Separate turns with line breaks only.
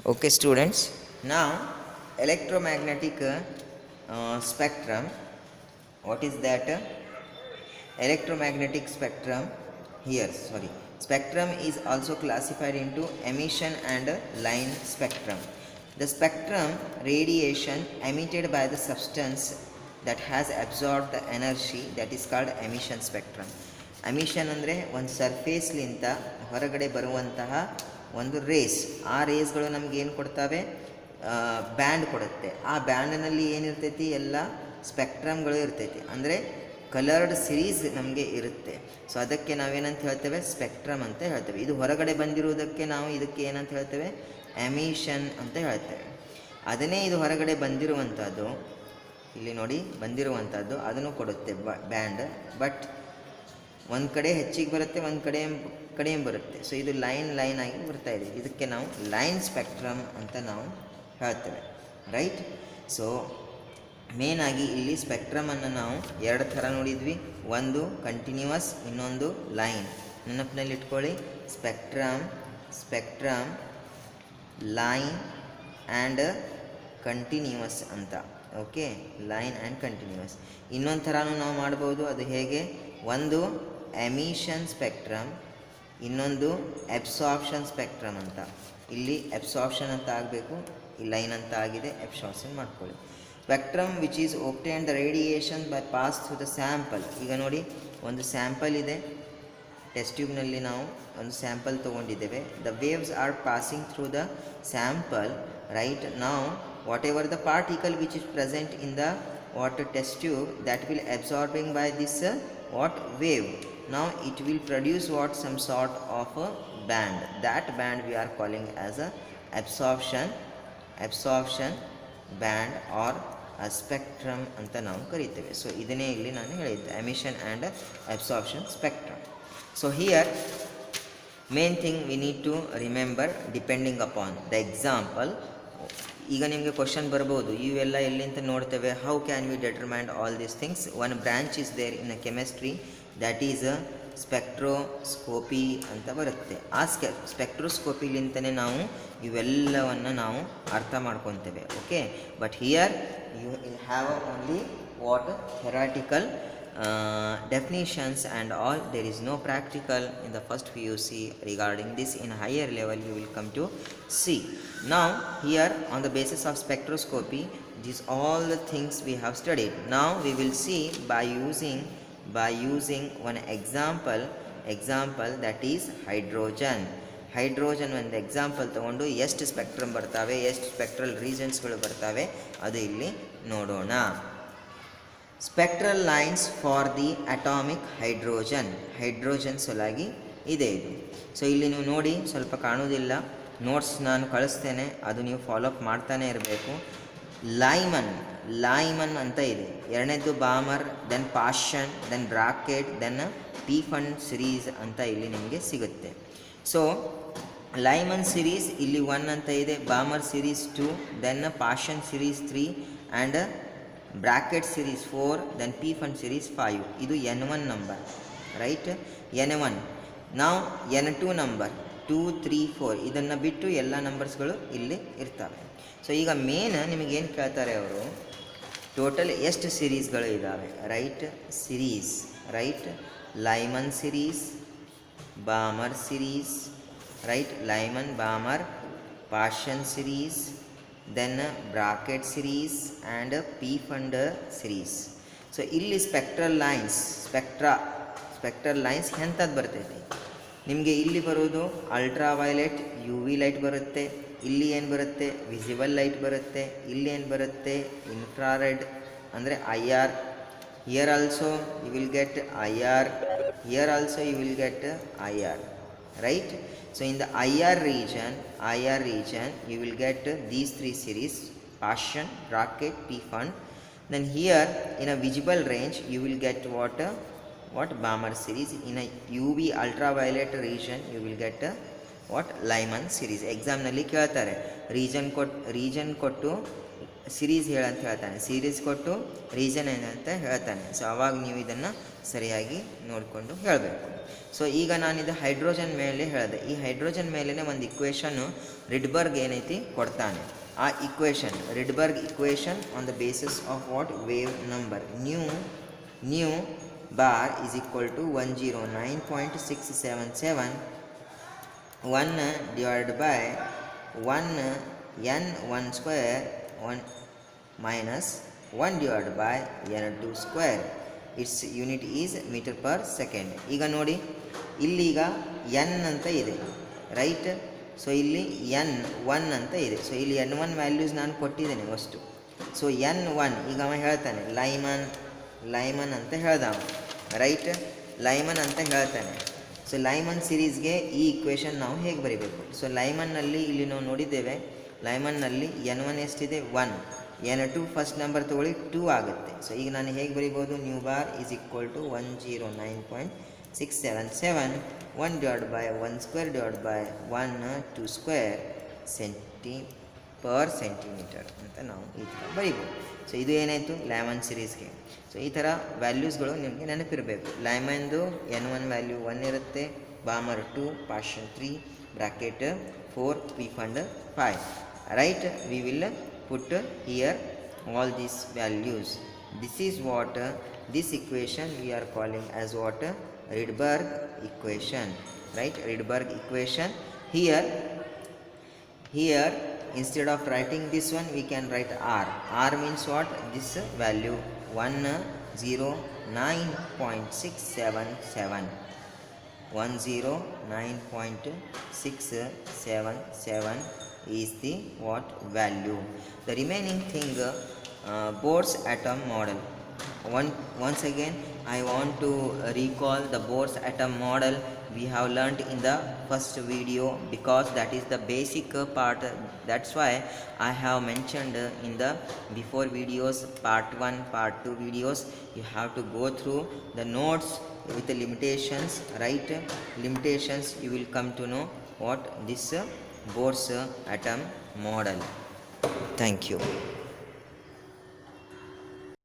Okay, students. Now, electromagnetic spectrum. What is that? Electromagnetic spectrum. Here, sorry. Spectrum is also classified into emission and line spectrum. The spectrum radiation emitted by the substance that has absorbed the energy, that is called emission spectrum. Emission ಅಂದರೆ ಒಂದು ಸರ್ಫೇಸ್ಲಿಂದ ಹೊರಗಡೆ ಬರುವಂತಹ ಒಂದು race. ಆ ರೇಸ್ಗಳು ನಮ್ಗೆ ಏನು ಕೊಡ್ತವೆ? Band ಕೊಡುತ್ತೆ. ಆ ಬ್ಯಾಂಡ್ನಲ್ಲಿ ಏನಿರ್ತೈತಿ? ಎಲ್ಲ ಸ್ಪೆಕ್ಟ್ರಮ್ಗಳು ಇರ್ತೈತಿ, ಅಂದರೆ ಕಲರ್ಡ್ ಸಿರೀಸ್ ನಮಗೆ ಇರುತ್ತೆ. ಸೊ ಅದಕ್ಕೆ ನಾವೇನಂತ ಹೇಳ್ತೇವೆ? ಸ್ಪೆಕ್ಟ್ರಮ್ ಅಂತ ಹೇಳ್ತೇವೆ. ಇದು ಹೊರಗಡೆ ಬಂದಿರುವುದಕ್ಕೆ ನಾವು ಇದಕ್ಕೆ ಏನಂತ ಹೇಳ್ತೇವೆ? ಎಮಿಷನ್ ಅಂತ ಹೇಳ್ತೇವೆ. ಅದನ್ನೇ ಇದು ಹೊರಗಡೆ ಬಂದಿರುವಂಥದ್ದು, ಇಲ್ಲಿ ನೋಡಿ ಬಂದಿರುವಂಥದ್ದು, ಅದನ್ನು ಕೊಡುತ್ತೆ ಬ್ಯಾಂಡ್. ಬಟ್ ಒಂದು ಕಡೆ ಹೆಚ್ಚಿಗೆ ಬರುತ್ತೆ, ಒಂದು ಕಡೆ ಬರುತ್ತೆ. ಸೊ ಇದು ಲೈನ್ ಆಗಿ ಬರ್ತಾ ಇದೆ. ಇದಕ್ಕೆ ನಾವು ಲೈನ್ ಸ್ಪೆಕ್ಟ್ರಮ್ ಅಂತ ನಾವು ಹೇಳ್ತೇವೆ, ರೈಟ್? ಸೊ ಮೇನಾಗಿ ಇಲ್ಲಿ ಸ್ಪೆಕ್ಟ್ರಮನ್ನು ನಾವು ಎರಡು ಥರ ನೋಡಿದ್ವಿ. ಒಂದು ಕಂಟಿನ್ಯೂವಸ್, ಇನ್ನೊಂದು ಲೈನ್. ನೆನಪಿನಲ್ಲಿ ಇಟ್ಕೊಳ್ಳಿ, ಸ್ಪೆಕ್ಟ್ರಮ್ ಲೈನ್ ಆ್ಯಂಡ್ ಕಂಟಿನ್ಯೂವಸ್ ಅಂತ. Okay, line and continuous. ಇನ್ನೊಂದು ಥರನೂ ನಾವು ಮಾಡ್ಬೋದು. ಅದು ಹೇಗೆ? ಒಂದು ಎಮಿಷನ್ ಸ್ಪೆಕ್ಟ್ರಮ್, ಇನ್ನೊಂದು ಅಬ್ಸಾರ್ಪ್ಷನ್ ಸ್ಪೆಕ್ಟ್ರಮ್ ಅಂತ. ಇಲ್ಲಿ ಅಬ್ಸಾರ್ಪ್ಷನ್ ಅಂತ ಆಗಬೇಕು, ಈ ಲೈನ್ ಅಂತ ಆಗಿದೆ, ಅಬ್ಸಾರ್ಪ್ಷನ್ ಮಾಡ್ಕೊಳ್ಳಿ. Spectrum which is obtained the radiation by pass through the sample. ಈಗ ನೋಡಿ, ಒಂದು ಸ್ಯಾಂಪಲ್ ಇದೆ, ಟೆಸ್ಟ್ ಟ್ಯೂಬ್ನಲ್ಲಿ ನಾವು ಒಂದು ಸ್ಯಾಂಪಲ್ ತೊಗೊಂಡಿದ್ದೇವೆ. The waves are passing through the sample, right? ನಾವು whatever the particle which is present in the test tube, that will absorbing by this wave. Now it will produce some sort of a band. That band we are calling as a absorption band or a spectrum anta ನಾವು ಕರೀತೇವೆ. So ಇದನ್ನೇ ಇಲ್ಲಿ ನಾನು ಹೇಳಿದ್ದೆ, emission and absorption spectrum. So here main thing we need to remember, depending upon the example. ಈಗ ನಿಮಗೆ question ಬರ್ಬೋದು, ಇವೆಲ್ಲ ಎಲ್ಲಿಂದ ನೋಡ್ತೇವೆ? How can we determine all these things? One branch is there in a chemistry, that is spectroscopy ಅಂತ ಬರುತ್ತೆ. ಆ ಸ್ಪೆಕ್ಟ್ರೋಸ್ಕೋಪಿಲಿಂತಲೇ ನಾವು ಇವೆಲ್ಲವನ್ನು ನಾವು ಅರ್ಥ ಮಾಡ್ಕೊತೇವೆ. Okay, but here you have only what theoretical definitions and all. There is no practical in the first PUC regarding this. In higher level you will come to see. Now here on the basis of spectroscopy, these all the things we have studied. Now we will see by using one example, that is hydrogen. ಒಂದು example ತೊಗೊಂಡು ಎಷ್ಟು spectrum ಬರ್ತವೆ, ಎಷ್ಟು spectral ರೀಜನ್ಸ್ಗಳು ಬರ್ತವೆ, ಅದು ಇಲ್ಲಿ ನೋಡೋಣ. Spectral lines for the atomic hydrogen ಸಲುವಾಗಿ ಇದೆ ಇದು. ಸೊ ಇಲ್ಲಿ ನೀವು ನೋಡಿ, ಸ್ವಲ್ಪ ಕಾಣೋದಿಲ್ಲ, ನೋಟ್ಸ್ ನಾನು ಕಳಿಸ್ತೇನೆ, ಅದು ನೀವು ಫಾಲೋಅಪ್ ಮಾಡ್ತಾನೆ ಇರಬೇಕು. ಲೈಮನ್ ಅಂತ ಇದೆ. ಎರಡನೇದು Balmer, then Paschen, then Brackett, then Pfund series ಅಂತ ಇಲ್ಲಿ ನಿಮಗೆ ಸಿಗುತ್ತೆ. ಸೊ ಲೈಮನ್ ಸಿರೀಸ್ ಇಲ್ಲಿ 1 ಅಂತ ಇದೆ, Balmer series 2, then Paschen series 3 and Brackett series 4, then Pfund series 5. ಇದು N1 ನಂಬರ್, ರೈಟ್? N1. ನಾವು N2 ನಂಬರ್ 2, 3, 4 ಇದನ್ನು ಬಿಟ್ಟು ಎಲ್ಲ ನಂಬರ್ಸ್ಗಳು ಇಲ್ಲಿ ಇರ್ತವೆ. ಸೊ ಈಗ ಮೇನ್ ನಿಮಗೇನು ಕೇಳ್ತಾರೆ ಅವರು, ಟೋಟಲ್ ಎಷ್ಟು ಸಿರೀಸ್ಗಳು ಇದ್ದಾವೆ, right? Series, right? Lyman series, Balmer series, right? Lyman, Balmer, Paschen series, then bracket series and pfund series. So ಇಲ್ಲಿ ಸ್ಪೆಕ್ಟ್ರಲ್ ಲೈನ್ಸ್ ಎಂಥದ್ದು ಬರ್ತೈತಿ ನಿಮಗೆ? ಇಲ್ಲಿ ಬರೋದು ಅಲ್ಟ್ರಾವೈಲೆಟ್, UV ಲೈಟ್ ಬರುತ್ತೆ. ಇಲ್ಲಿ ಏನು ಬರುತ್ತೆ? ವಿಸಿಬಲ್ ಲೈಟ್ ಬರುತ್ತೆ. ಇಲ್ಲಿ ಏನು ಬರುತ್ತೆ? ಇನ್ಫ್ರಾರೆಡ್ ಅಂದರೆ IR. Here also you will get IR, here also you will get IR, right? So in the IR region you will get these 3 series: Paschen, bracket, pfund. Then here in a visible range you will get what Balmer series. In a UV ultraviolet region you will get what Lyman series. Exam nalli ಕೇಳ್ತಾರೆ, region ಕೊಟ್ಟು series ಹೇಳಂತ ಹೇಳ್ತಾನೆ, series ಕೊಟ್ಟು reason ಏನಂತ ಹೇಳ್ತಾನೆ. So ಅವಾಗ ನೀವು ಇದನ್ನು ಸರಿಯಾಗಿ ನೋಡಿಕೊಂಡು ಹೇಳಬೇಕು. ಸೊ ಈಗ ನಾನಿದು ಹೈಡ್ರೋಜನ್ ಮೇಲೆ ಹೇಳಿದೆ. ಈ ಹೈಡ್ರೋಜನ್ ಮೇಲೇ ಒಂದು ಇಕ್ವೇಷನ್ನು ರಿಡ್ಬರ್ಗ್ ಏನೈತಿ ಕೊಡ್ತಾನೆ. ಆ equation Rydberg equation on the basis of what wave number nu bar is equal to 109.677 1 divided by 1 n1 square 1 minus 1 divided by n2 square. Its unit is meter per second. ಈಗ ನೋಡಿ ಇಲ್ಲೀಗ n ಅಂತ ಇದೆ, right. So ಇಲ್ಲಿ n1 ಅಂತ ಇದೆ. So ಇಲ್ಲಿ n1 values ನಾನು ಕೊಟ್ಟಿದ್ದೇನೆ ಅಷ್ಟು. ಸೊ n1 ಈಗ ಅವ ಹೇಳ್ತಾನೆ ಲೈಮನ್ ಅಂತ ಹೇಳ್ದ ಅವ, ರೈಟ್. ಲೈಮನ್ ಅಂತ ಹೇಳ್ತಾನೆ. ಸೊ ಲೈಮನ್ ಸಿರೀಸ್ಗೆ ಈ ಇಕ್ವೇಷನ್ ನಾವು ಹೇಗೆ ಬರೀಬೇಕು? ಸೊ ಲೈಮನ್ನಲ್ಲಿ ಇಲ್ಲಿ ನಾವು ನೋಡಿದ್ದೇವೆ, ಲೈಮನ್ನಲ್ಲಿ n1 ಎಷ್ಟಿದೆ 1, n2 ಫಸ್ಟ್ ನಂಬರ್ ತೊಗೊಳ್ಳಿ 2 ಆಗುತ್ತೆ. ಸೊ ಈಗ ನಾನು ಹೇಗೆ ಬರಿಬೋದು? Nu bar is equal to 109.677 1 divided by 1 square divided by 1 2 square per centimeter ಅಂತ ನಾವು ಈ ಥರ ಬರಿಬೋದು. ಸೊ ಇದು ಏನಾಯಿತು ಲೈಮನ್ ಸಿರೀಸ್ಗೆ. ಸೊ ಈ ಥರ ವ್ಯಾಲ್ಯೂಸ್ಗಳು ನಿಮಗೆ ನೆನಪಿರಬೇಕು. ಲೈಮನ್ದು n1 ವ್ಯಾಲ್ಯೂ 1 ಇರುತ್ತೆ, ಬಾಮರ್ 2, ಪಾರ್ಷನ್ 3, bracket 4, ಪ್ರೀಫಂಡ್ 5. Right, we will put here all these values. This is what this equation we are calling as what Rydberg equation, right? Rydberg equation. Here instead of writing this one we can write r. R means what? This value 109.677 109.677 is the what value. The remaining thing Bohr's atom model. Once again I want to recall the Bohr's atom model we have learnt in the first video, because that is the basic part. That's why I have mentioned in the before videos, part 1, part 2 videos. You have to go through the notes with the limitations, right? Limitations you will come to know what this Bohr's atom model. Thank you.